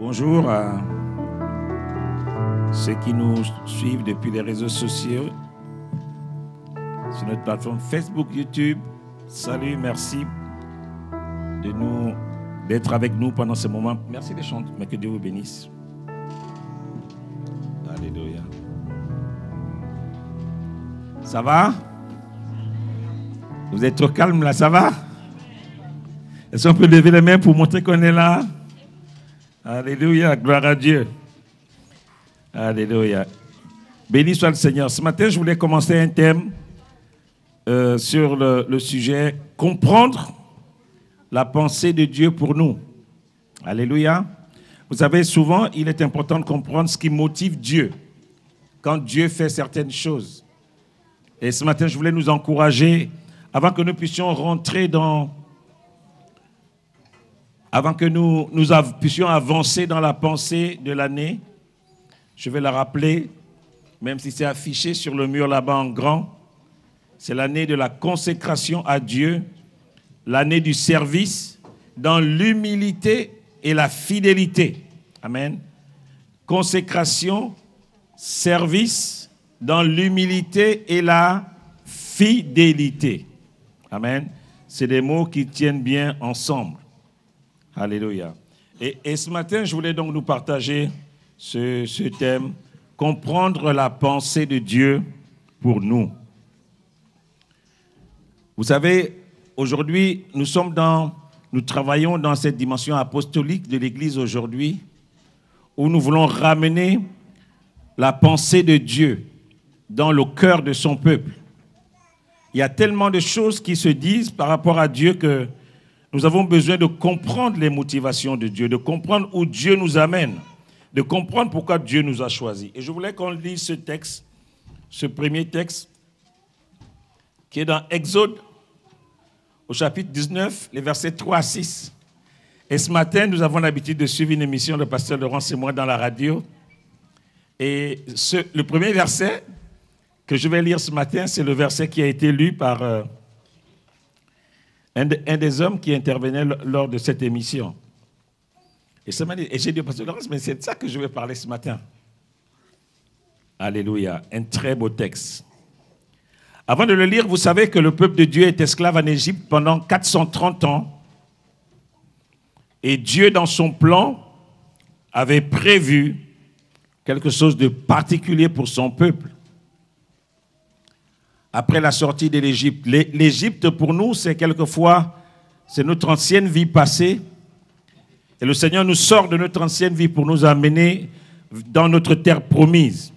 Bonjour à ceux qui nous suivent depuis les réseaux sociaux, sur notre plateforme Facebook, YouTube. Salut, merci d'être avec nous pendant ce moment. Merci de chanter, mais que Dieu vous bénisse. Alléluia. Ça va? Vous êtes trop calme là, ça va? Est-ce qu'on peut lever les mains pour montrer qu'on est là? Alléluia, gloire à Dieu. Alléluia. Béni soit le Seigneur. Ce matin, je voulais commencer un thème sur le sujet « Comprendre la pensée de Dieu pour nous ». Alléluia. Vous savez, souvent, il est important de comprendre ce qui motive Dieu quand Dieu fait certaines choses. Et ce matin, je voulais nous encourager, avant que nous puissions rentrer avant que nous puissions avancer dans la pensée de l'année, je vais la rappeler, même si c'est affiché sur le mur là-bas en grand. C'est l'année de la consécration à Dieu, l'année du service dans l'humilité et la fidélité. Amen. Consécration, service dans l'humilité et la fidélité. Amen. C'est des mots qui tiennent bien ensemble. Alléluia. Et ce matin, je voulais donc nous partager ce thème, comprendre la pensée de Dieu pour nous. Vous savez, aujourd'hui, nous travaillons dans cette dimension apostolique de l'Église aujourd'hui, où nous voulons ramener la pensée de Dieu dans le cœur de son peuple. Il y a tellement de choses qui se disent par rapport à Dieu que nous avons besoin de comprendre les motivations de Dieu, de comprendre où Dieu nous amène, de comprendre pourquoi Dieu nous a choisis. Et je voulais qu'on lise ce texte, ce premier texte, qui est dans Exode, au chapitre 19, les versets 3 à 6. Et ce matin, nous avons l'habitude de suivre une émission de Pasteur Laurence et moi dans la radio. Et le premier verset que je vais lire ce matin, c'est le verset qui a été lu par un des hommes qui intervenait lors de cette émission. Et j'ai dit au Pasteur Laurence, mais c'est de ça que je vais parler ce matin. Alléluia, un très beau texte. Avant de le lire, vous savez que le peuple de Dieu est esclave en Égypte pendant 430 ans. Et Dieu, dans son plan, avait prévu quelque chose de particulier pour son peuple. Après la sortie de l'Égypte. L'Égypte, pour nous, c'est quelquefois, c'est notre ancienne vie passée. Et le Seigneur nous sort de notre ancienne vie pour nous amener dans notre terre promise.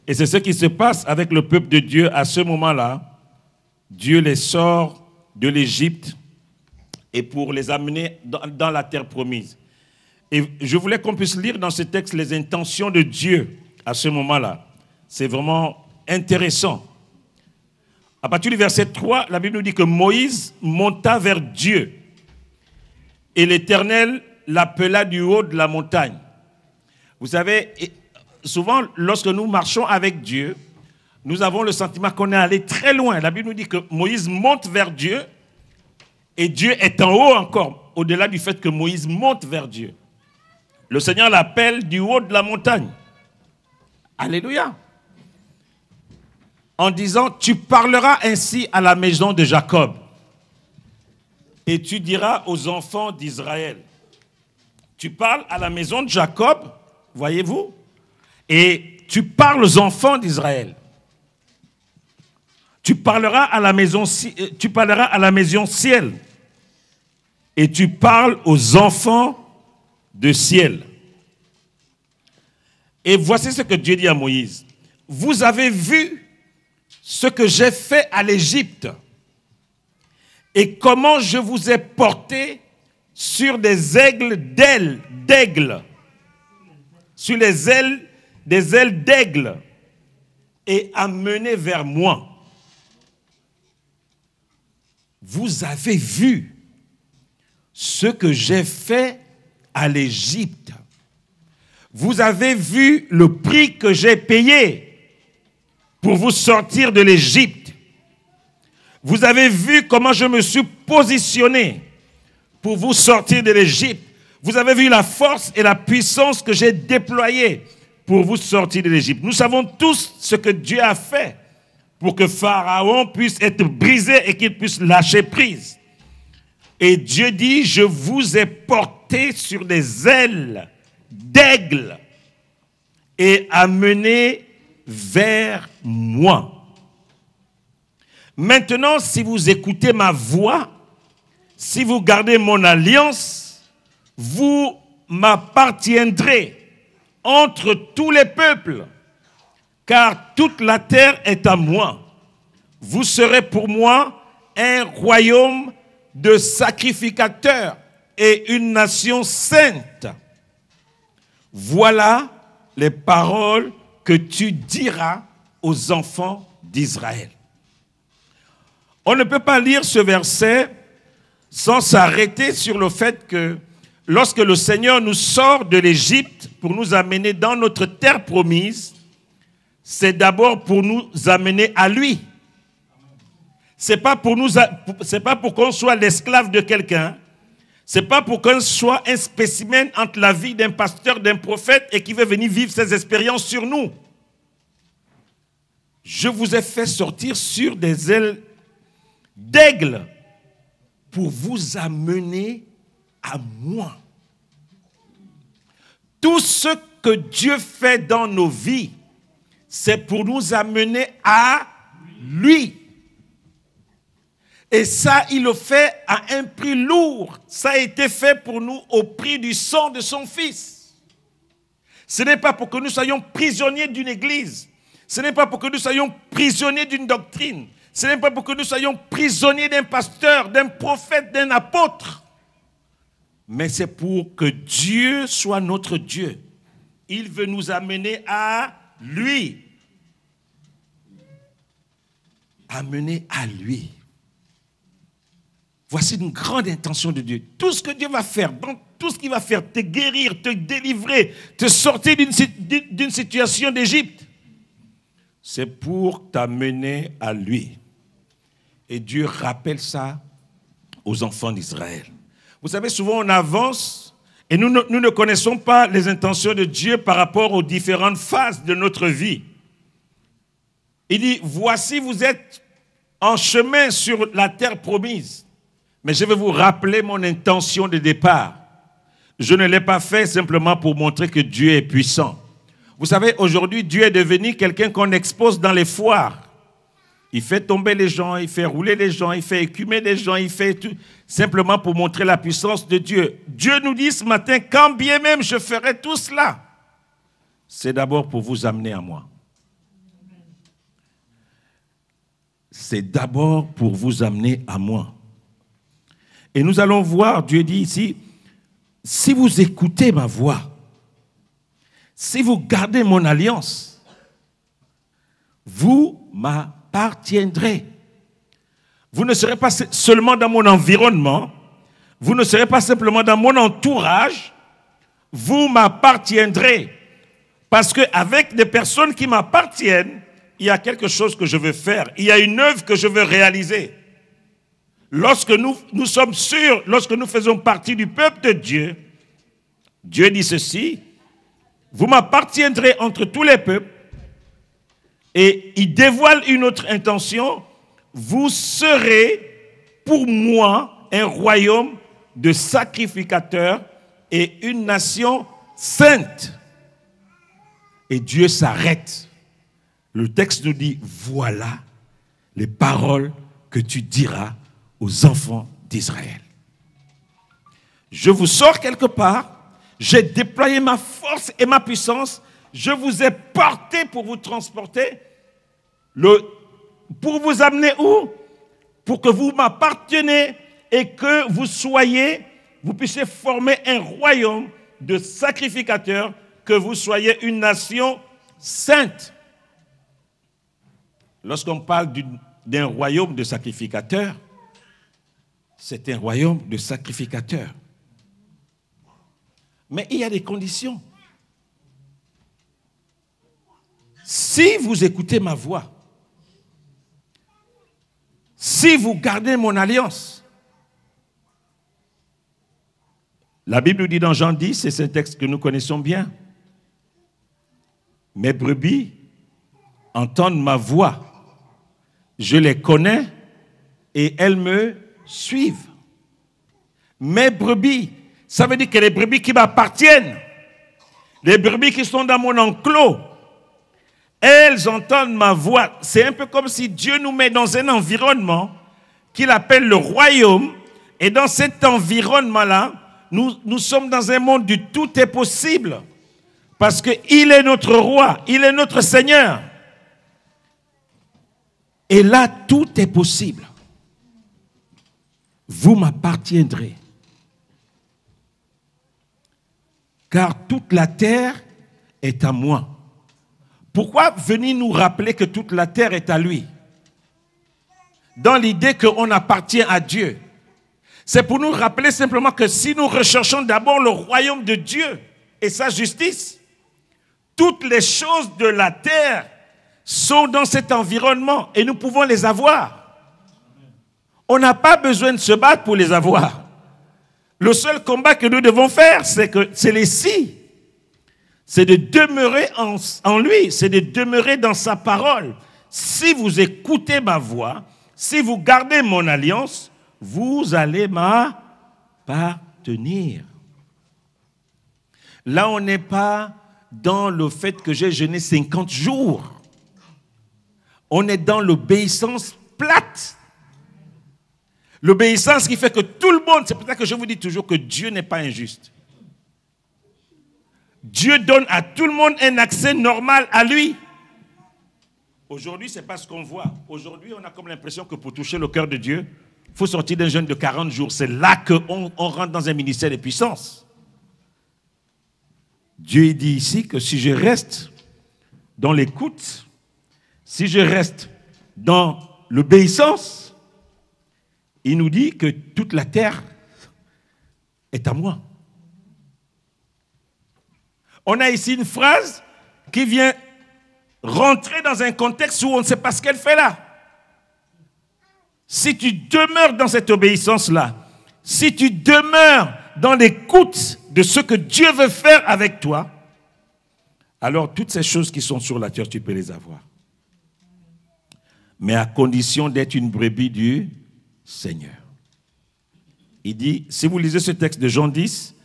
Et c'est ce qui se passe avec le peuple de Dieu à ce moment-là. Dieu les sort de l'Égypte et pour les amener dans la terre promise. Et je voulais qu'on puisse lire dans ce texte les intentions de Dieu à ce moment-là. C'est vraiment intéressant. À partir du verset 3, la Bible nous dit que Moïse monta vers Dieu et l'Éternel l'appela du haut de la montagne. Vous savez, souvent, lorsque nous marchons avec Dieu, nous avons le sentiment qu'on est allé très loin. La Bible nous dit que Moïse monte vers Dieu et Dieu est en haut encore, au-delà du fait que Moïse monte vers Dieu. Le Seigneur l'appelle du haut de la montagne. Alléluia. En disant, tu parleras ainsi à la maison de Jacob et tu diras aux enfants d'Israël. Tu parles à la maison de Jacob, voyez-vous, et tu parles aux enfants d'Israël. Tu parleras à la maison ciel et tu parles aux enfants de ciel. Et voici ce que Dieu dit à Moïse. Vous avez vu ce que j'ai fait à l'Égypte et comment je vous ai porté sur des d'aigle, sur des ailes d'aigle et amené vers moi. Vous avez vu ce que j'ai fait à l'Égypte. Vous avez vu le prix que j'ai payé pour vous sortir de l'Égypte. Vous avez vu comment je me suis positionné pour vous sortir de l'Égypte, Vous avez vu la force et la puissance que j'ai déployée pour vous sortir de l'Égypte. Nous savons tous ce que Dieu a fait pour que Pharaon puisse être brisé et qu'il puisse lâcher prise. Et Dieu dit, je vous ai porté sur des ailes d'aigle et amené vers moi. Maintenant, si vous écoutez ma voix, si vous gardez mon alliance, vous m'appartiendrez entre tous les peuples, car toute la terre est à moi. Vous serez pour moi un royaume de sacrificateurs et une nation sainte. Voilà les paroles que tu diras aux enfants d'Israël. On ne peut pas lire ce verset sans s'arrêter sur le fait que lorsque le Seigneur nous sort de l'Égypte pour nous amener dans notre terre promise, c'est d'abord pour nous amener à lui. C'est pas pour qu'on soit l'esclave de quelqu'un. C'est pas pour qu'on soit un spécimen entre la vie d'un pasteur, d'un prophète et qui veut venir vivre ses expériences sur nous. Je vous ai fait sortir sur des ailes d'aigle pour vous amener à moi. Tout ce que Dieu fait dans nos vies, c'est pour nous amener à lui. Et ça, il le fait à un prix lourd. Ça a été fait pour nous au prix du sang de son Fils. Ce n'est pas pour que nous soyons prisonniers d'une église. Ce n'est pas pour que nous soyons prisonniers d'une doctrine. Ce n'est pas pour que nous soyons prisonniers d'un pasteur, d'un prophète, d'un apôtre. Mais c'est pour que Dieu soit notre Dieu. Il veut nous amener à lui. Amener à lui. Voici une grande intention de Dieu. Tout ce que Dieu va faire, tout ce qu'il va faire, te guérir, te délivrer, te sortir d'une situation d'Égypte, c'est pour t'amener à lui. Et Dieu rappelle ça aux enfants d'Israël. Vous savez, souvent on avance et nous ne connaissons pas les intentions de Dieu par rapport aux différentes phases de notre vie. Il dit, voici vous êtes en chemin sur la terre promise. Mais je vais vous rappeler mon intention de départ. Je ne l'ai pas fait simplement pour montrer que Dieu est puissant. Vous savez, aujourd'hui, Dieu est devenu quelqu'un qu'on expose dans les foires. Il fait tomber les gens, il fait rouler les gens, il fait écumer les gens, il fait tout, simplement pour montrer la puissance de Dieu. Dieu nous dit ce matin, quand bien même je ferai tout cela, c'est d'abord pour vous amener à moi. C'est d'abord pour vous amener à moi. Et nous allons voir, Dieu dit ici, si vous écoutez ma voix, si vous gardez mon alliance, vous m'appartiendrez. Vous ne serez pas seulement dans mon environnement, vous ne serez pas simplement dans mon entourage, vous m'appartiendrez. Parce qu'avec des personnes qui m'appartiennent, il y a quelque chose que je veux faire, il y a une œuvre que je veux réaliser. Lorsque nous sommes sûrs, lorsque nous faisons partie du peuple de Dieu, Dieu dit ceci, vous m'appartiendrez entre tous les peuples, et il dévoile une autre intention, vous serez pour moi un royaume de sacrificateurs et une nation sainte. Et Dieu s'arrête. Le texte nous dit, voilà les paroles que tu diras aux enfants d'Israël. Je vous sors quelque part, j'ai déployé ma force et ma puissance, je vous ai porté pour vous transporter, pour vous amener où? Pour que vous m'apparteniez et que vous puissiez former un royaume de sacrificateurs, que vous soyez une nation sainte. Lorsqu'on parle d'un royaume de sacrificateurs, c'est un royaume de sacrificateurs. Mais il y a des conditions. Si vous écoutez ma voix, si vous gardez mon alliance, La Bible nous dit dans Jean 10, et c'est un texte que nous connaissons bien, « Mes brebis entendent ma voix, je les connais et elles me suivent. » Mes brebis, ça veut dire que les brebis qui m'appartiennent, les brebis qui sont dans mon enclos, elles entendent ma voix. C'est un peu comme si Dieu nous met dans un environnement qu'il appelle le royaume. Et dans cet environnement-là, nous sommes dans un monde du tout est possible. Parce qu'il est notre roi, il est notre Seigneur. Et là, tout est possible. Vous m'appartiendrez. Car toute la terre est à moi. Pourquoi venir nous rappeler que toute la terre est à lui? Dans l'idée qu'on appartient à Dieu. C'est pour nous rappeler simplement que si nous recherchons d'abord le royaume de Dieu et sa justice, toutes les choses de la terre sont dans cet environnement et nous pouvons les avoir. On n'a pas besoin de se battre pour les avoir. Le seul combat que nous devons faire, c'est les si. C'est de demeurer en lui, c'est de demeurer dans sa parole. Si vous écoutez ma voix, si vous gardez mon alliance, vous allez m'appartenir. Là, on n'est pas dans le fait que j'ai jeûné 50 jours. On est dans l'obéissance plate. L'obéissance qui fait que tout le monde, c'est pour ça que je vous dis toujours que Dieu n'est pas injuste. Dieu donne à tout le monde un accès normal à lui. Aujourd'hui, ce n'est pas ce qu'on voit. Aujourd'hui, on a comme l'impression que pour toucher le cœur de Dieu, il faut sortir d'un jeûne de 40 jours. C'est là qu'on rentre dans un ministère de puissance. Dieu dit ici que si je reste dans l'écoute, si je reste dans l'obéissance, il nous dit que toute la terre est à moi. On a ici une phrase qui vient rentrer dans un contexte où on ne sait pas ce qu'elle fait là. Si tu demeures dans cette obéissance-là, si tu demeures dans l'écoute de ce que Dieu veut faire avec toi, alors toutes ces choses qui sont sur la terre, tu peux les avoir. Mais à condition d'être une brebis du Seigneur. Il dit, si vous lisez ce texte de Jean 10,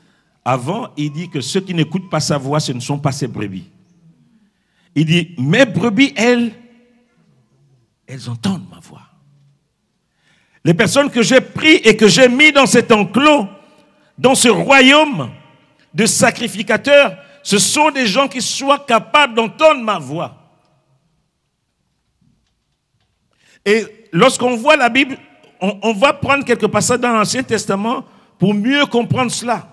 avant, il dit que ceux qui n'écoutent pas sa voix, ce ne sont pas ses brebis. Il dit, mes brebis, elles entendent ma voix. Les personnes que j'ai pris et que j'ai mis dans cet enclos, dans ce royaume de sacrificateurs, ce sont des gens qui soient capables d'entendre ma voix. Et lorsqu'on voit la Bible, on va prendre quelques passages dans l'Ancien Testament pour mieux comprendre cela.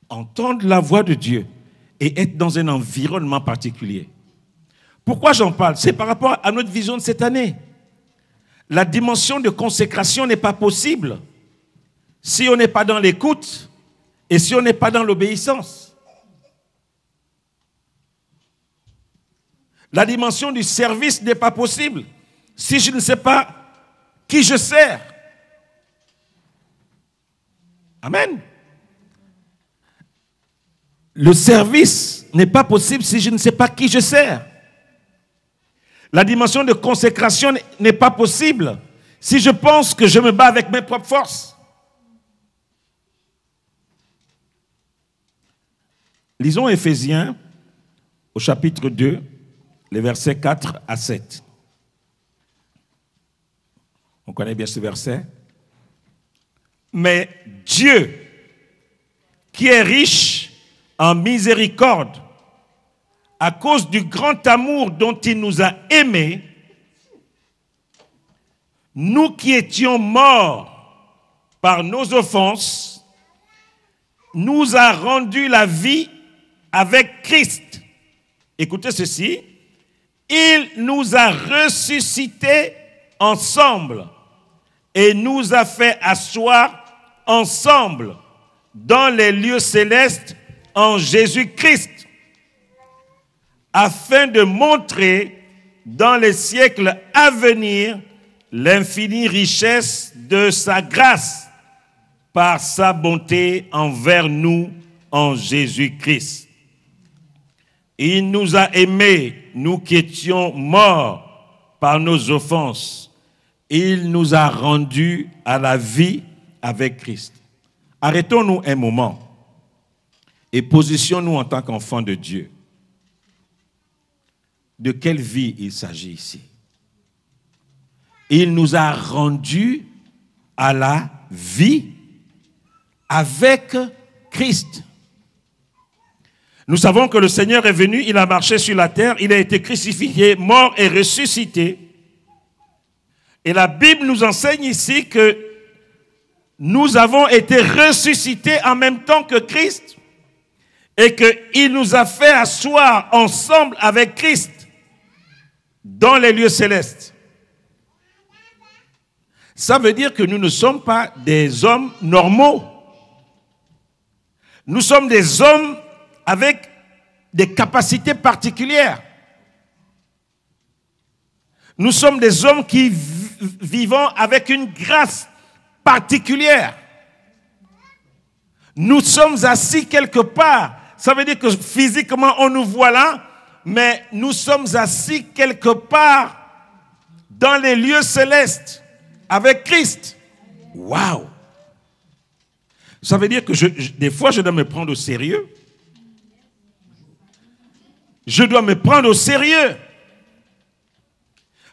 Entendre la voix de Dieu et être dans un environnement particulier. Pourquoi j'en parle? C'est par rapport à notre vision de cette année. La dimension de consécration n'est pas possible si on n'est pas dans l'écoute et si on n'est pas dans l'obéissance. La dimension du service n'est pas possible si je ne sais pas qui je sers. Amen. Le service n'est pas possible si je ne sais pas qui je sers. La dimension de consécration n'est pas possible si je pense que je me bats avec mes propres forces. Lisons Éphésiens au chapitre 2, les versets 4 à 7. On connaît bien ce verset. Mais Dieu, qui est riche en miséricorde, à cause du grand amour dont il nous a aimés, nous qui étions morts par nos offenses, nous a rendu la vie avec Christ. Écoutez ceci, il nous a ressuscités ensemble et nous a fait asseoir ensemble dans les lieux célestes en Jésus-Christ, afin de montrer dans les siècles à venir l'infinie richesse de sa grâce par sa bonté envers nous en Jésus-Christ. Il nous a aimés, nous qui étions morts par nos offenses. Il nous a rendus à la vie avec Christ. Arrêtons-nous un moment et positionnons-nous en tant qu'enfants de Dieu. De quelle vie il s'agit ici? Il nous a rendus à la vie avec Christ. Nous savons que le Seigneur est venu, il a marché sur la terre, il a été crucifié, mort et ressuscité. Et la Bible nous enseigne ici que nous avons été ressuscités en même temps que Christ et qu'il nous a fait asseoir ensemble avec Christ dans les lieux célestes. Ça veut dire que nous ne sommes pas des hommes normaux. Nous sommes des hommes avec des capacités particulières. Nous sommes des hommes qui vivons avec une grâce particulière. Nous sommes assis quelque part. Ça veut dire que physiquement on nous voit là, mais nous sommes assis quelque part dans les lieux célestes avec Christ. Waouh! Ça veut dire que des fois je dois me prendre au sérieux. Je dois me prendre au sérieux.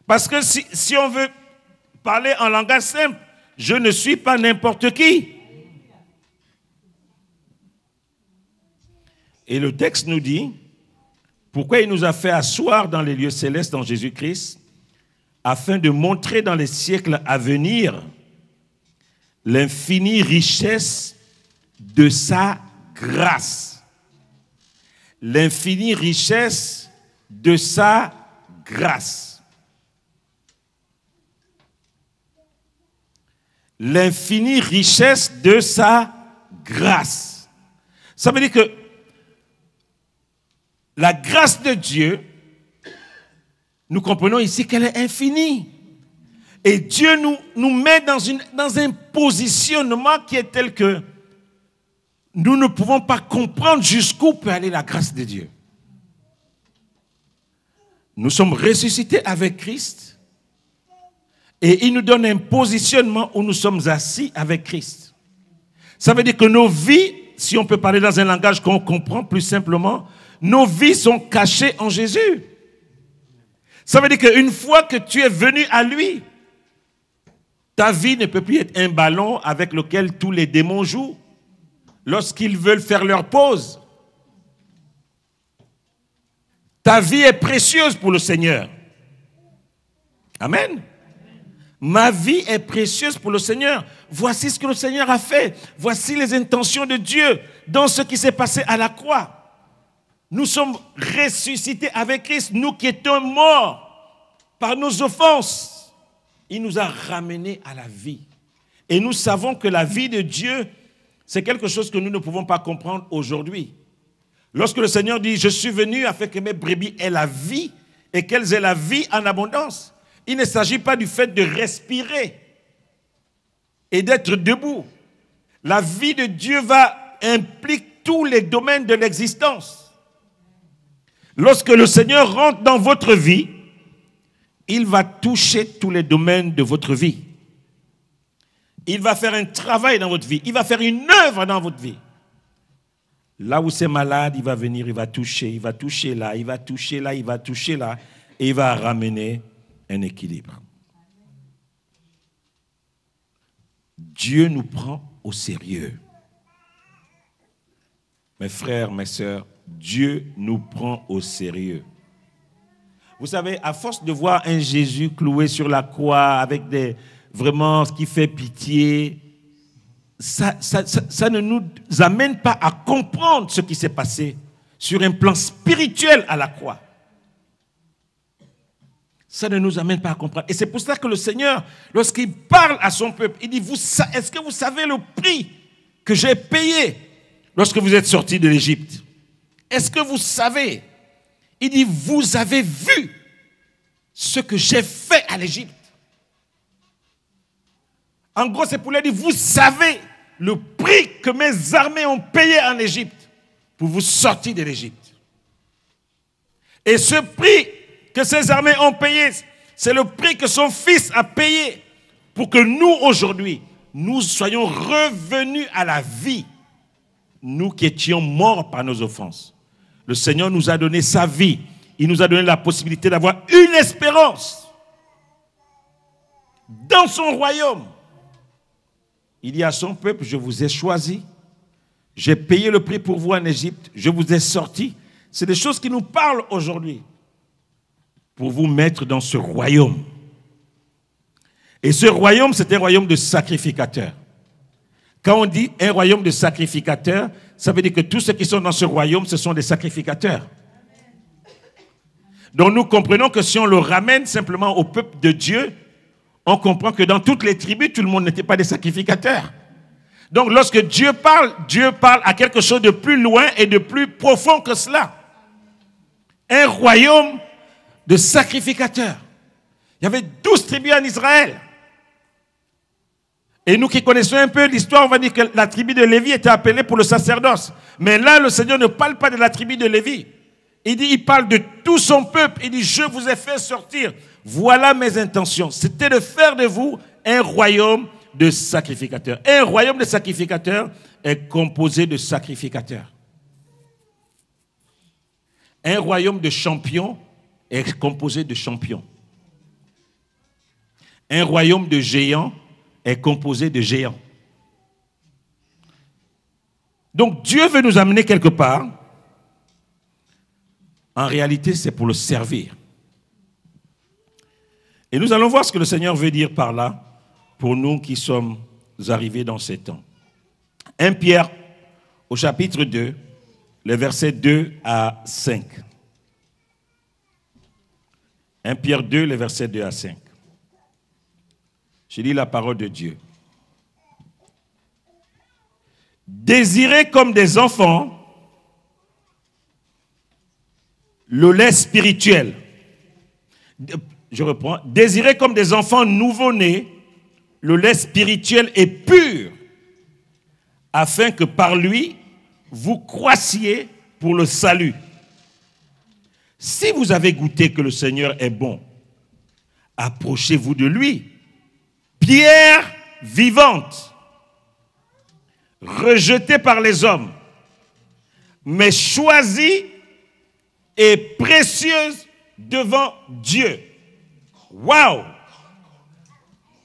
Parce que si on veut parler en langage simple, je ne suis pas n'importe qui. Et le texte nous dit, pourquoi il nous a fait asseoir dans les lieux célestes en Jésus-Christ, afin de montrer dans les siècles à venir l'infinie richesse de sa grâce. L'infinie richesse de sa grâce. L'infinie richesse de sa grâce. Ça veut dire que la grâce de Dieu, nous comprenons ici qu'elle est infinie. Et Dieu nous met dans un positionnement qui est tel que nous ne pouvons pas comprendre jusqu'où peut aller la grâce de Dieu. Nous sommes ressuscités avec Christ et il nous donne un positionnement où nous sommes assis avec Christ. Ça veut dire que nos vies, si on peut parler dans un langage qu'on comprend plus simplement, nos vies sont cachées en Jésus. Ça veut dire qu'une fois que tu es venu à lui, ta vie ne peut plus être un ballon avec lequel tous les démons jouent lorsqu'ils veulent faire leur pause. Ta vie est précieuse pour le Seigneur. Amen. Ma vie est précieuse pour le Seigneur. Voici ce que le Seigneur a fait. Voici les intentions de Dieu dans ce qui s'est passé à la croix. Nous sommes ressuscités avec Christ, nous qui étions morts par nos offenses. Il nous a ramenés à la vie. Et nous savons que la vie de Dieu, c'est quelque chose que nous ne pouvons pas comprendre aujourd'hui. Lorsque le Seigneur dit « Je suis venu afin que mes brebis aient la vie et qu'elles aient la vie en abondance », il ne s'agit pas du fait de respirer et d'être debout. La vie de Dieu implique tous les domaines de l'existence. Lorsque le Seigneur rentre dans votre vie, il va toucher tous les domaines de votre vie. Il va faire un travail dans votre vie. Il va faire une œuvre dans votre vie. Là où c'est malade, il va venir, il va toucher là, il va toucher là, il va toucher là, et il va ramener un équilibre. Dieu nous prend au sérieux. Mes frères, mes sœurs, Dieu nous prend au sérieux. Vous savez, à force de voir un Jésus cloué sur la croix avec vraiment ce qui fait pitié, ça ne nous amène pas à comprendre ce qui s'est passé sur un plan spirituel à la croix. Ça ne nous amène pas à comprendre. Et c'est pour ça que le Seigneur, lorsqu'il parle à son peuple, il dit, est-ce que vous savez le prix que j'ai payé lorsque vous êtes sortis de l'Égypte? Est-ce que vous savez? Il dit, vous avez vu ce que j'ai fait à l'Égypte. En gros, c'est pour lui dire, vous savez le prix que mes armées ont payé en Égypte pour vous sortir de l'Égypte. Et ce prix que ces armées ont payé, c'est le prix que son fils a payé pour que nous, aujourd'hui, nous soyons revenus à la vie. Nous qui étions morts par nos offenses. Le Seigneur nous a donné sa vie. Il nous a donné la possibilité d'avoir une espérance dans son royaume. Il dit à son peuple, je vous ai choisi. J'ai payé le prix pour vous en Égypte. Je vous ai sortis. C'est des choses qui nous parlent aujourd'hui. Pour vous mettre dans ce royaume. Et ce royaume, c'est un royaume de sacrificateurs. Quand on dit un royaume de sacrificateurs, ça veut dire que tous ceux qui sont dans ce royaume, ce sont des sacrificateurs. Donc nous comprenons que si on le ramène simplement au peuple de Dieu, on comprend que dans toutes les tribus, tout le monde n'était pas des sacrificateurs. Donc lorsque Dieu parle à quelque chose de plus loin et de plus profond que cela. Un royaume de sacrificateurs. Il y avait 12 tribus en Israël. Et nous qui connaissons un peu l'histoire, on va dire que la tribu de Lévi était appelée pour le sacerdoce. Mais là, le Seigneur ne parle pas de la tribu de Lévi. Il parle de tout son peuple. Il dit, je vous ai fait sortir. Voilà mes intentions. C'était de faire de vous un royaume de sacrificateurs. Un royaume de sacrificateurs est composé de sacrificateurs. Un royaume de champions est composé de champions. Un royaume de géants est composé de géants. Donc Dieu veut nous amener quelque part. En réalité, c'est pour le servir. Et nous allons voir ce que le Seigneur veut dire par là pour nous qui sommes arrivés dans ces temps. 1 Pierre au chapitre 2, les versets 2 à 5. 1 Pierre 2, les versets 2 à 5. Je lis la parole de Dieu. Désirez comme des enfants le lait spirituel. Je reprends. Désirez comme des enfants nouveau-nés le lait spirituel et pur, afin que par lui, vous croissiez pour le salut. Si vous avez goûté que le Seigneur est bon, approchez-vous de lui. Pierre vivante, rejetée par les hommes, mais choisie et précieuse devant Dieu. Waouh!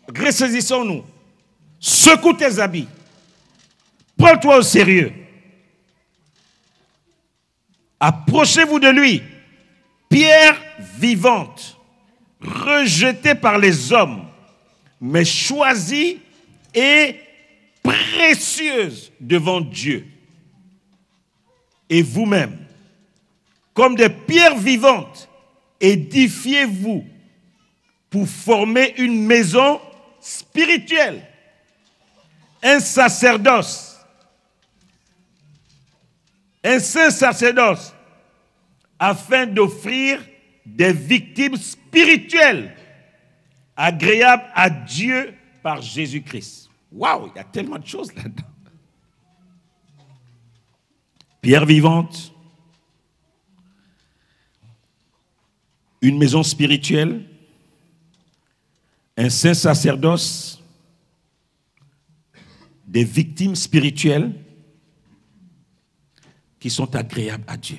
Ressaisissons-nous. Secoue tes habits. Prends-toi au sérieux. Approchez-vous de lui. Pierre vivante, rejetée par les hommes, mais choisie et précieuse devant Dieu. Et vous-même, comme des pierres vivantes, édifiez-vous pour former une maison spirituelle, un sacerdoce, un saint sacerdoce, afin d'offrir des victimes spirituelles agréables à Dieu par Jésus-Christ. Waouh, il y a tellement de choses là-dedans. Pierre vivante, une maison spirituelle, un saint sacerdoce, des victimes spirituelles qui sont agréables à Dieu.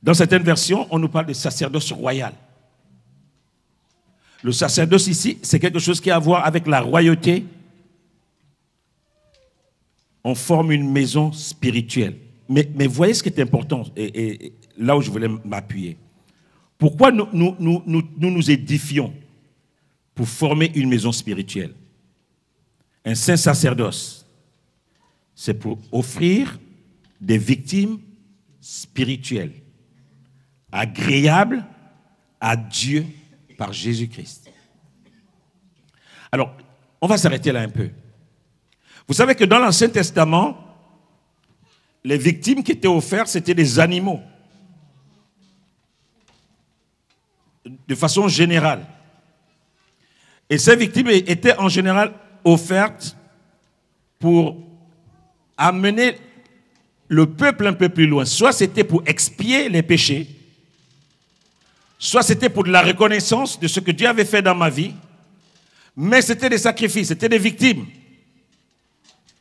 Dans certaines versions, on nous parle de sacerdoce royal. Le sacerdoce ici, c'est quelque chose qui a à voir avec la royauté. On forme une maison spirituelle. Mais voyez ce qui est important, et là où je voulais m'appuyer. Pourquoi nous édifions pour former une maison spirituelle? Un saint sacerdoce, c'est pour offrir des victimes spirituelles, agréables à Dieu par Jésus-Christ. Alors, on va s'arrêter là un peu. Vous savez que dans l'Ancien Testament, les victimes qui étaient offertes, c'était des animaux. De façon générale. Et ces victimes étaient en général offertes pour amener le peuple un peu plus loin. Soit c'était pour expier les péchés, soit c'était pour de la reconnaissance de ce que Dieu avait fait dans ma vie, mais c'était des sacrifices, c'était des victimes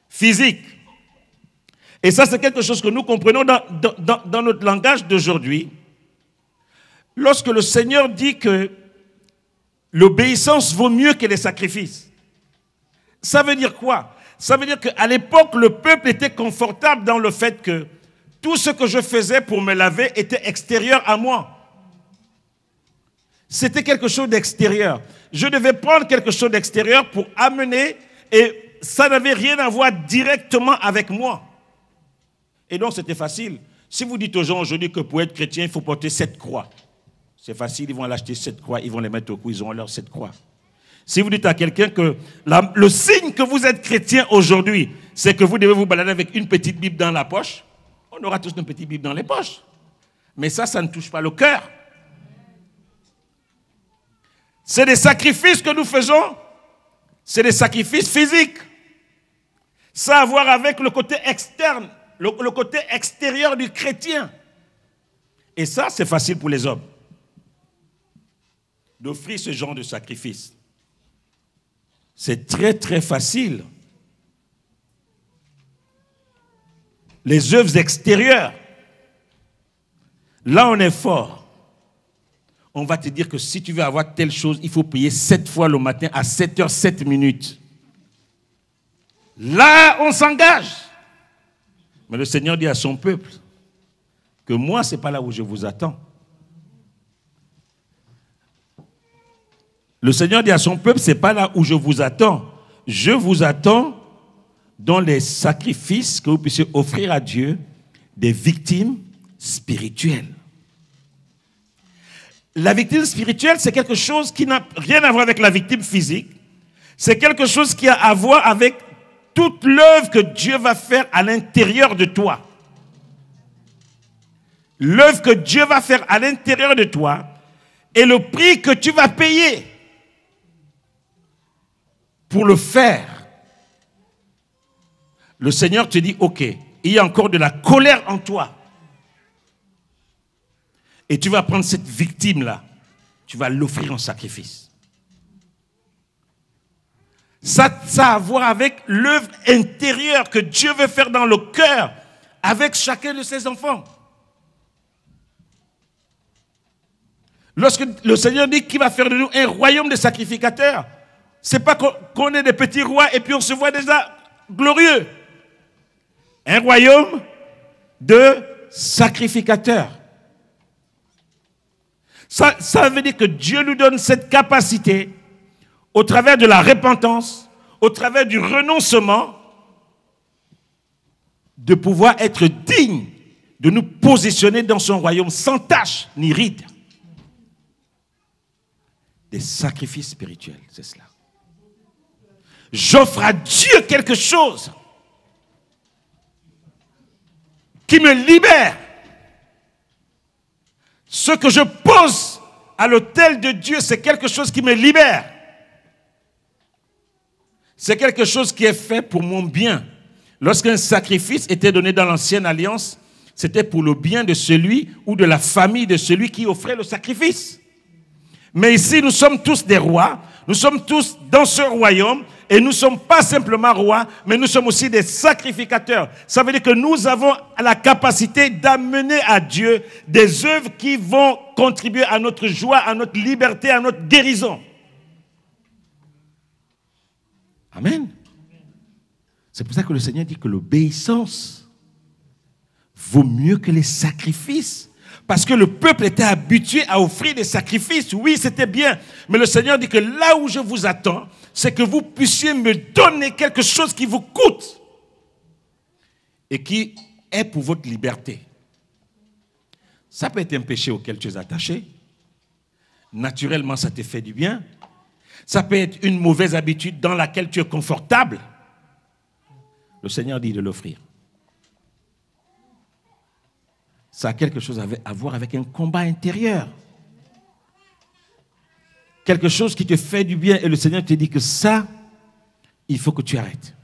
physiques. Et ça, c'est quelque chose que nous comprenons dans notre langage d'aujourd'hui. Lorsque le Seigneur dit que l'obéissance vaut mieux que les sacrifices, ça veut dire quoi? Ça veut dire qu'à l'époque, le peuple était confortable dans le fait que tout ce que je faisais pour me laver était extérieur à moi. C'était quelque chose d'extérieur. Je devais prendre quelque chose d'extérieur pour amener, et ça n'avait rien à voir directement avec moi. Et donc c'était facile. Si vous dites aux gens aujourd'hui que pour être chrétien, il faut porter 7 croix, c'est facile, ils vont l'acheter 7 croix, ils vont les mettre au cou, ils auront leurs 7 croix. Si vous dites à quelqu'un que le signe que vous êtes chrétien aujourd'hui, c'est que vous devez vous balader avec une petite Bible dans la poche, on aura tous une petite Bible dans les poches. Mais ça ne touche pas le cœur. C'est des sacrifices que nous faisons, c'est des sacrifices physiques. Ça a à voir avec le côté externe, le côté extérieur du chrétien. Et ça, c'est facile pour les hommes d'offrir ce genre de sacrifice. C'est très, très facile. Les œuvres extérieures, là, on est fort. On va te dire que si tu veux avoir telle chose, il faut payer 7 fois le matin à 7h, 7 minutes. Là, on s'engage. Mais le Seigneur dit à son peuple que moi, ce n'est pas là où je vous attends. Le Seigneur dit à son peuple, ce n'est pas là où je vous attends. Je vous attends dans les sacrifices que vous puissiez offrir à Dieu, des victimes spirituelles. La victime spirituelle, c'est quelque chose qui n'a rien à voir avec la victime physique. C'est quelque chose qui a à voir avec toute l'œuvre que Dieu va faire à l'intérieur de toi. L'œuvre que Dieu va faire à l'intérieur de toi et le prix que tu vas payer pour le faire. Le Seigneur te dit, ok, il y a encore de la colère en toi. Et tu vas prendre cette victime-là, tu vas l'offrir en sacrifice. Ça a à voir avec l'œuvre intérieure que Dieu veut faire dans le cœur avec chacun de ses enfants. Lorsque le Seigneur dit qu'il va faire de nous un royaume de sacrificateurs, ce n'est pas qu'on est des petits rois et puis on se voit déjà glorieux. Un royaume de sacrificateurs. Ça veut dire que Dieu nous donne cette capacité, au travers de la repentance, au travers du renoncement, de pouvoir être digne de nous positionner dans son royaume sans tache ni ride. Des sacrifices spirituels, c'est cela. J'offre à Dieu quelque chose qui me libère. Ce que je pose à l'autel de Dieu, c'est quelque chose qui me libère. C'est quelque chose qui est fait pour mon bien. Lorsqu'un sacrifice était donné dans l'ancienne alliance, c'était pour le bien de celui ou de la famille de celui qui offrait le sacrifice. Mais ici, nous sommes tous des rois, nous sommes tous dans ce royaume, et nous ne sommes pas simplement rois, mais nous sommes aussi des sacrificateurs. Ça veut dire que nous avons la capacité d'amener à Dieu des œuvres qui vont contribuer à notre joie, à notre liberté, à notre guérison. Amen. C'est pour ça que le Seigneur dit que l'obéissance vaut mieux que les sacrifices. Parce que le peuple était habitué à offrir des sacrifices. Oui, c'était bien. Mais le Seigneur dit que là où je vous attends, c'est que vous puissiez me donner quelque chose qui vous coûte et qui est pour votre liberté. Ça peut être un péché auquel tu es attaché. Naturellement, ça te fait du bien. Ça peut être une mauvaise habitude dans laquelle tu es confortable. Le Seigneur dit de l'offrir. Ça a quelque chose à voir avec un combat intérieur. quelque chose qui te fait du bien et le Seigneur te dit que ça, il faut que tu arrêtes.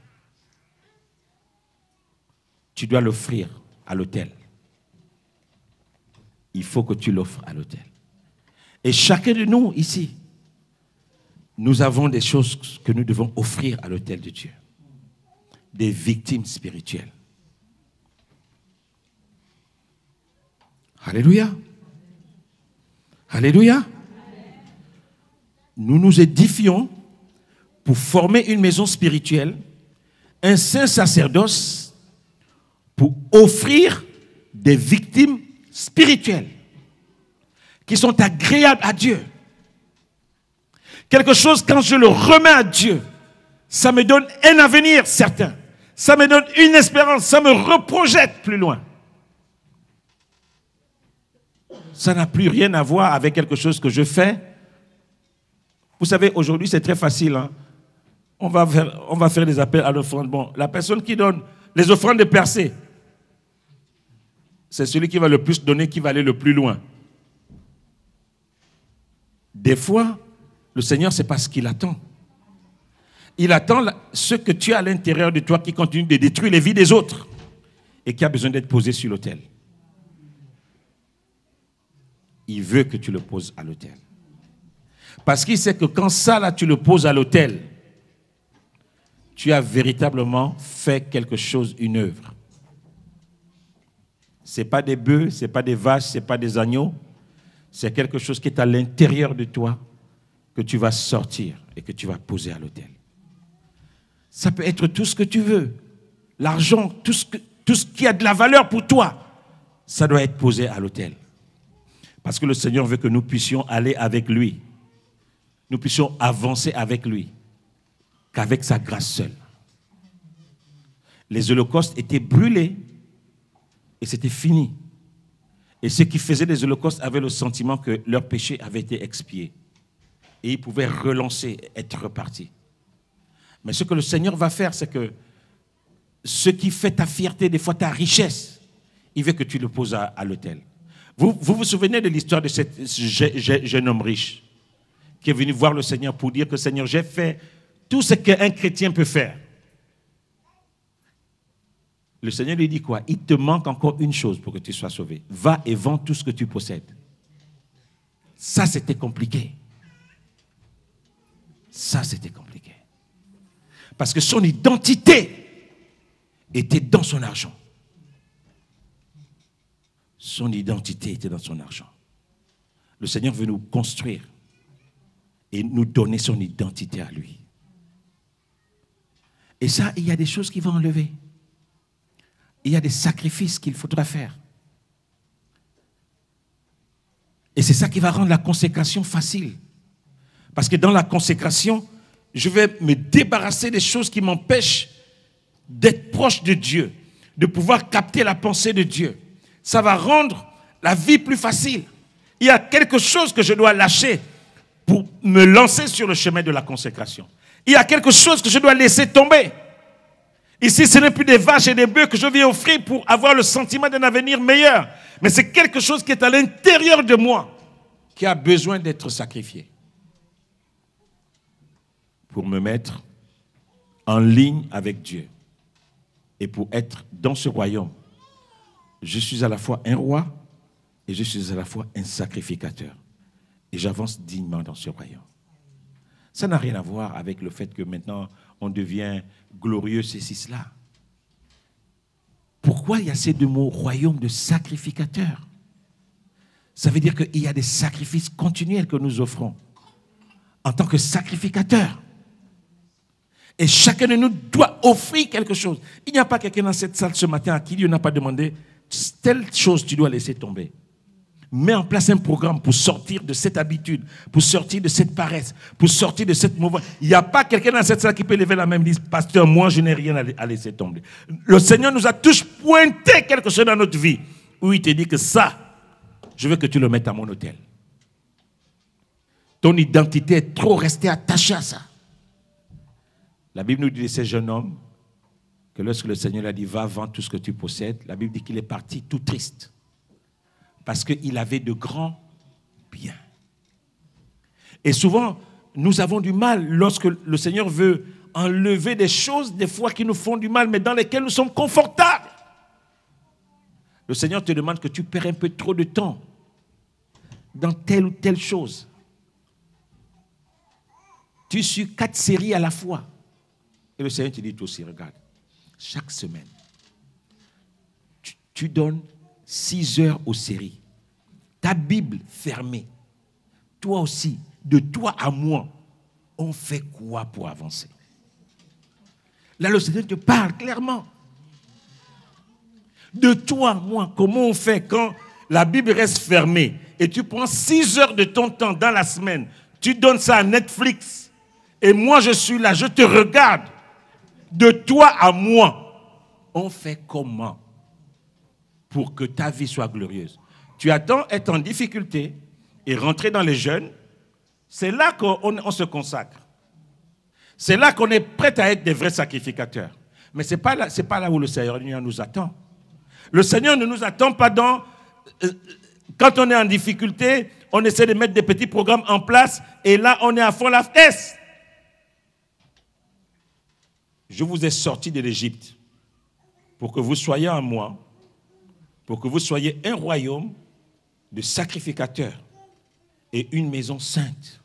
Tu dois l'offrir à l'autel. Il faut que tu l'offres à l'autel. Et chacun de nous ici, nous avons des choses que nous devons offrir à l'autel de Dieu. Des victimes spirituelles. Alléluia. Alléluia. Nous nous édifions pour former une maison spirituelle, un saint sacerdoce, pour offrir des victimes spirituelles qui sont agréables à Dieu. Quelque chose, quand je le remets à Dieu, ça me donne un avenir certain. Ça me donne une espérance, ça me reprojette plus loin. Ça n'a plus rien à voir avec quelque chose que je fais. Vous savez, aujourd'hui, c'est très facile. Hein? On va faire des appels à l'offrande. Bon, la personne qui donne les offrandes de percée, c'est celui qui va le plus donner, qui va aller le plus loin. Des fois, le Seigneur, c'est pas ce qu'il attend. Il attend ce que tu as à l'intérieur de toi qui continue de détruire les vies des autres et qui a besoin d'être posé sur l'autel. Il veut que tu le poses à l'autel. Parce qu'il sait que quand ça, là, tu le poses à l'autel, tu as véritablement fait quelque chose, une œuvre. Ce n'est pas des bœufs, ce n'est pas des vaches, ce n'est pas des agneaux. C'est quelque chose qui est à l'intérieur de toi que tu vas sortir et que tu vas poser à l'autel. Ça peut être tout ce que tu veux. L'argent, tout ce qui a de la valeur pour toi, ça doit être posé à l'autel. Parce que le Seigneur veut que nous puissions aller avec lui. Nous puissions avancer avec lui. Qu'avec sa grâce seule. Les holocaustes étaient brûlés et c'était fini. Et ceux qui faisaient les holocaustes avaient le sentiment que leur péché avait été expié. Et ils pouvaient relancer, être repartis. Mais ce que le Seigneur va faire, c'est que ce qui fait ta fierté, des fois ta richesse, il veut que tu le poses à l'autel. Vous vous souvenez de l'histoire de ce jeune homme riche qui est venu voir le Seigneur pour dire que Seigneur, j'ai fait tout ce qu'un chrétien peut faire. Le Seigneur lui dit quoi? Il te manque encore une chose pour que tu sois sauvé. Va et vends tout ce que tu possèdes. Ça, c'était compliqué. Ça, c'était compliqué. Parce que son identité était dans son argent. Son identité était dans son argent. Le Seigneur veut nous construire et nous donner son identité à lui. Et ça, il y a des choses qu'il va enlever. Il y a des sacrifices qu'il faudra faire. Et c'est ça qui va rendre la consécration facile. Parce que dans la consécration, je vais me débarrasser des choses qui m'empêchent d'être proche de Dieu, de pouvoir capter la pensée de Dieu. Ça va rendre la vie plus facile. Il y a quelque chose que je dois lâcher pour me lancer sur le chemin de la consécration. Il y a quelque chose que je dois laisser tomber. Ici, ce n'est plus des vaches et des bœufs que je viens offrir pour avoir le sentiment d'un avenir meilleur. Mais c'est quelque chose qui est à l'intérieur de moi, qui a besoin d'être sacrifié. Pour me mettre en ligne avec Dieu. Et pour être dans ce royaume, je suis à la fois un roi et je suis à la fois un sacrificateur. Et j'avance dignement dans ce royaume. Ça n'a rien à voir avec le fait que maintenant on devient glorieux, ceci, cela. Pourquoi il y a ces deux mots, royaume de sacrificateur? Ça veut dire qu'il y a des sacrifices continuels que nous offrons en tant que sacrificateurs. Et chacun de nous doit offrir quelque chose. Il n'y a pas quelqu'un dans cette salle ce matin à qui Dieu n'a pas demandé telle chose tu dois laisser tomber. Mets en place un programme pour sortir de cette habitude, pour sortir de cette paresse, pour sortir de cette mouvement. Il n'y a pas quelqu'un dans cette salle qui peut lever la main et dire, pasteur, moi je n'ai rien à laisser tomber. Le Seigneur nous a tous pointé quelque chose dans notre vie où il te dit que ça, je veux que tu le mettes à mon autel. Ton identité est trop restée attachée à ça. La Bible nous dit de ces jeunes hommes que lorsque le Seigneur a dit, va, vends tout ce que tu possèdes, la Bible dit qu'il est parti tout triste. Parce qu'il avait de grands biens. Et souvent, nous avons du mal lorsque le Seigneur veut enlever des choses, des fois qui nous font du mal, mais dans lesquelles nous sommes confortables. Le Seigneur te demande que tu perds un peu trop de temps dans telle ou telle chose. Tu suis 4 séries à la fois. Et le Seigneur te dit toi aussi, regarde, chaque semaine, tu donnes 6 heures aux séries. Ta Bible fermée. Toi aussi, de toi à moi, on fait quoi pour avancer? Là, le Seigneur te parle clairement. De toi, moi, comment on fait quand la Bible reste fermée et tu prends 6 heures de ton temps dans la semaine, tu donnes ça à Netflix et moi je suis là, je te regarde. De toi à moi, on fait comment pour que ta vie soit glorieuse? Tu attends être en difficulté et rentrer dans les jeûnes, c'est là qu'on se consacre. C'est là qu'on est prêt à être des vrais sacrificateurs. Mais ce n'est pas là où le Seigneur nous attend. Le Seigneur ne nous attend pas dans... quand on est en difficulté, on essaie de mettre des petits programmes en place et là, on est à fond la caisse. Je vous ai sorti de l'Égypte pour que vous soyez en moi, pour que vous soyez un royaume de sacrificateurs et une maison sainte.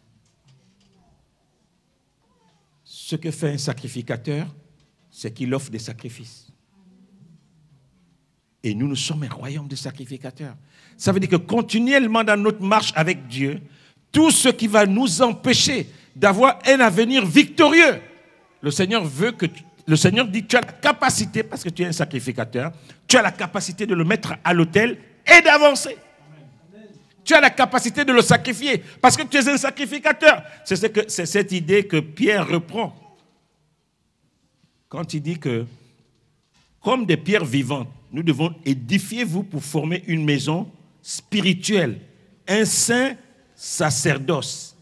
Ce que fait un sacrificateur, c'est qu'il offre des sacrifices. Et nous sommes un royaume de sacrificateurs. Ça veut dire que continuellement dans notre marche avec Dieu, tout ce qui va nous empêcher d'avoir un avenir victorieux, le Seigneur dit que tu as la capacité, parce que tu es un sacrificateur, tu as la capacité de le mettre à l'autel et d'avancer. Tu as la capacité de le sacrifier parce que tu es un sacrificateur. C'est cette idée que Pierre reprend quand il dit que, comme des pierres vivantes, nous devons édifier vous pour former une maison spirituelle, un saint sacerdoce,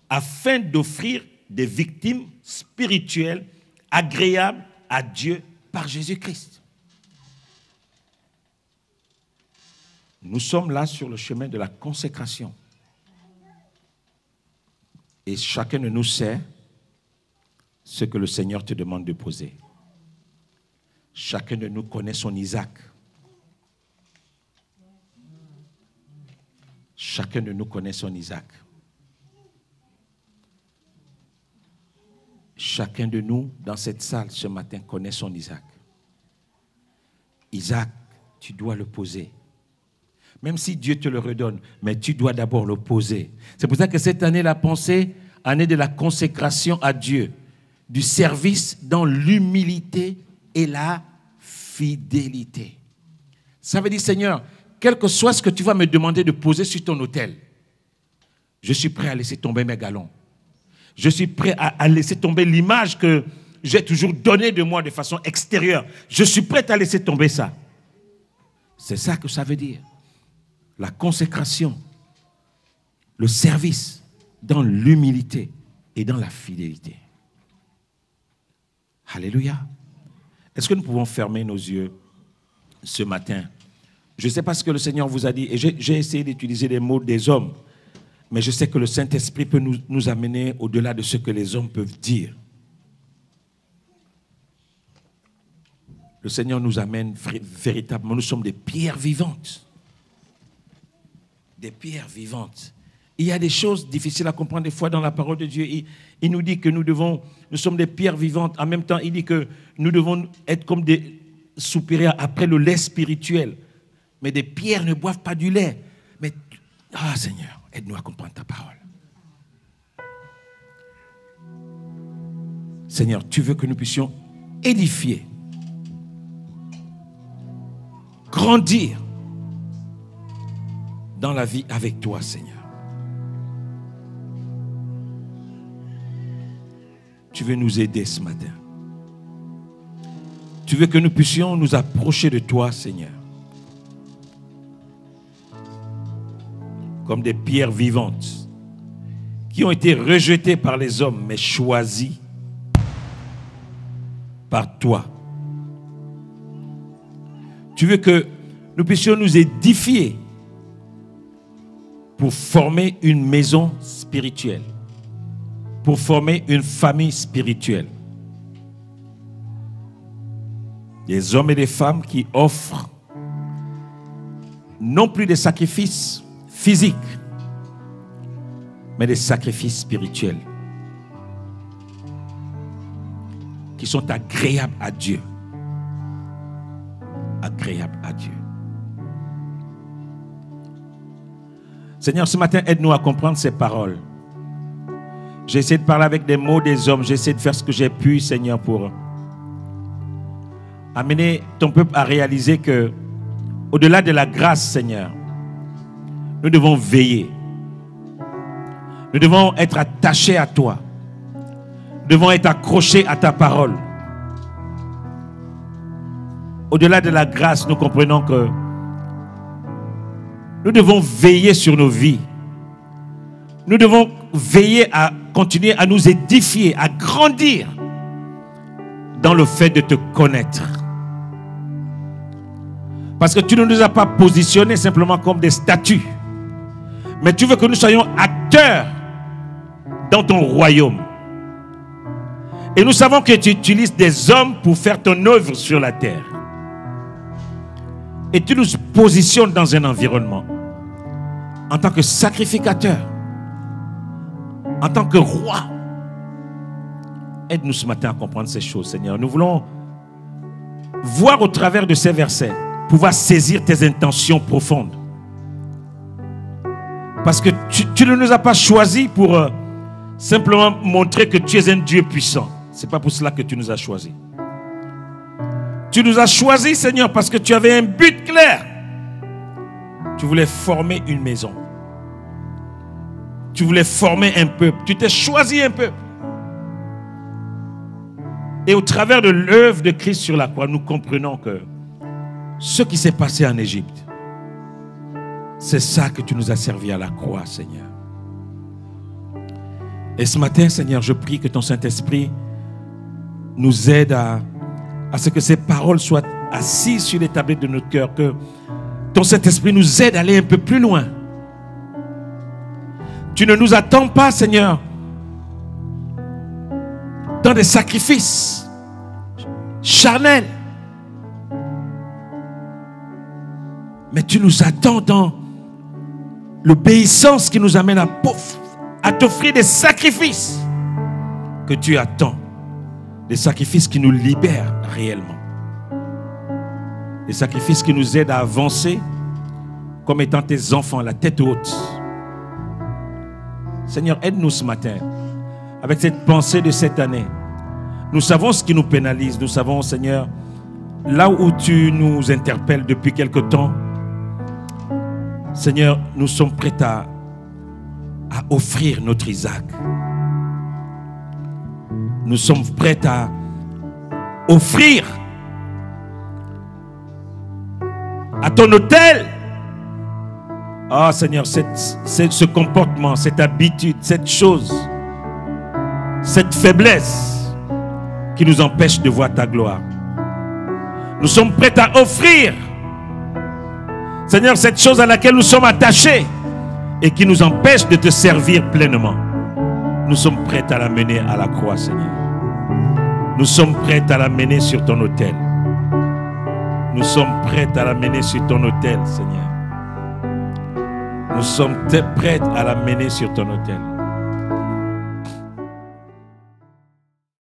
afin d'offrir des victimes spirituelles agréables à Dieu par Jésus-Christ. Nous sommes là sur le chemin de la consécration. Et chacun de nous sait ce que le Seigneur te demande de poser. Chacun de nous connaît son Isaac. Chacun de nous connaît son Isaac. Chacun de nous, dans cette salle ce matin, connaît son Isaac. Isaac, tu dois le poser. Même si Dieu te le redonne, mais tu dois d'abord le poser. C'est pour ça que cette année, la pensée, année de la consécration à Dieu, du service dans l'humilité et la fidélité. Ça veut dire, Seigneur, quel que soit ce que tu vas me demander de poser sur ton autel, je suis prêt à laisser tomber mes galons. Je suis prêt à laisser tomber l'image que j'ai toujours donnée de moi de façon extérieure. Je suis prêt à laisser tomber ça. C'est ça que ça veut dire. La consécration, le service dans l'humilité et dans la fidélité. Alléluia. Est-ce que nous pouvons fermer nos yeux ce matin? Je ne sais pas ce que le Seigneur vous a dit, et j'ai essayé d'utiliser les mots des hommes, mais je sais que le Saint-Esprit peut nous amener au-delà de ce que les hommes peuvent dire. Le Seigneur nous amène véritablement, nous sommes des pierres vivantes. Des pierres vivantes. Il y a des choses difficiles à comprendre des fois dans la parole de Dieu. Il nous dit que nous sommes des pierres vivantes. En même temps, il dit que nous devons être comme des soupirer après le lait spirituel. Mais des pierres ne boivent pas du lait. Mais, Seigneur, aide-nous à comprendre ta parole. Seigneur, tu veux que nous puissions édifier, grandir dans la vie avec toi, Seigneur. Tu veux nous aider ce matin. Tu veux que nous puissions nous approcher de toi, Seigneur. Comme des pierres vivantes qui ont été rejetées par les hommes, mais choisies par toi. Tu veux que nous puissions nous édifier pour former une maison spirituelle, pour former une famille spirituelle. Des hommes et des femmes qui offrent non plus des sacrifices physiques, mais des sacrifices spirituels qui sont agréables à Dieu. Agréables à Dieu. Seigneur, ce matin, aide-nous à comprendre ces paroles. J'ai essayé de parler avec des mots des hommes. J'ai essayé de faire ce que j'ai pu, Seigneur, pour amener ton peuple à réaliser que, au-delà de la grâce, Seigneur, nous devons veiller. Nous devons être attachés à toi. Nous devons être accrochés à ta parole. Au-delà de la grâce, nous comprenons que nous devons veiller sur nos vies. Nous devons veiller à continuer à nous édifier, à grandir dans le fait de te connaître. Parce que tu ne nous as pas positionnés simplement comme des statues, mais tu veux que nous soyons acteurs dans ton royaume. Et nous savons que tu utilises des hommes pour faire ton œuvre sur la terre. Et tu nous positionnes dans un environnement en tant que sacrificateur, en tant que roi. Aide-nous ce matin à comprendre ces choses, Seigneur. Nous voulons voir au travers de ces versets, pouvoir saisir tes intentions profondes. Parce que tu ne nous as pas choisis pour simplement montrer que tu es un Dieu puissant. Ce n'est pas pour cela que tu nous as choisis. Tu nous as choisis, Seigneur, parce que tu avais un but clair. Tu voulais former une maison. Tu voulais former un peuple. Tu t'es choisi un peuple. Et au travers de l'œuvre de Christ sur la croix, nous comprenons que ce qui s'est passé en Égypte, c'est ça que tu nous as servi à la croix, Seigneur. Et ce matin, Seigneur, je prie que ton Saint-Esprit nous aide à ce que ces paroles soient assises sur les tablettes de notre cœur, que ton Saint-Esprit nous aide à aller un peu plus loin. Tu ne nous attends pas, Seigneur, dans des sacrifices charnels, mais tu nous attends dans l'obéissance qui nous amène à t'offrir des sacrifices que tu attends. Des sacrifices qui nous libèrent réellement. Des sacrifices qui nous aident à avancer comme étant tes enfants, la tête haute. Seigneur, aide-nous ce matin avec cette pensée de cette année. Nous savons ce qui nous pénalise. Nous savons, Seigneur, là où tu nous interpelles depuis quelque temps. Seigneur, nous sommes prêts à offrir notre Isaac. Nous sommes prêts à offrir à ton autel. Ah, Seigneur, ce comportement, cette habitude, cette chose, cette faiblesse qui nous empêche de voir ta gloire. Nous sommes prêts à offrir, Seigneur, cette chose à laquelle nous sommes attachés et qui nous empêche de te servir pleinement. Nous sommes prêts à la mener à la croix, Seigneur. Nous sommes prêts à la mener sur ton autel. Nous sommes prêts à la mener sur ton autel, Seigneur. Nous sommes prêts à la mener sur ton autel.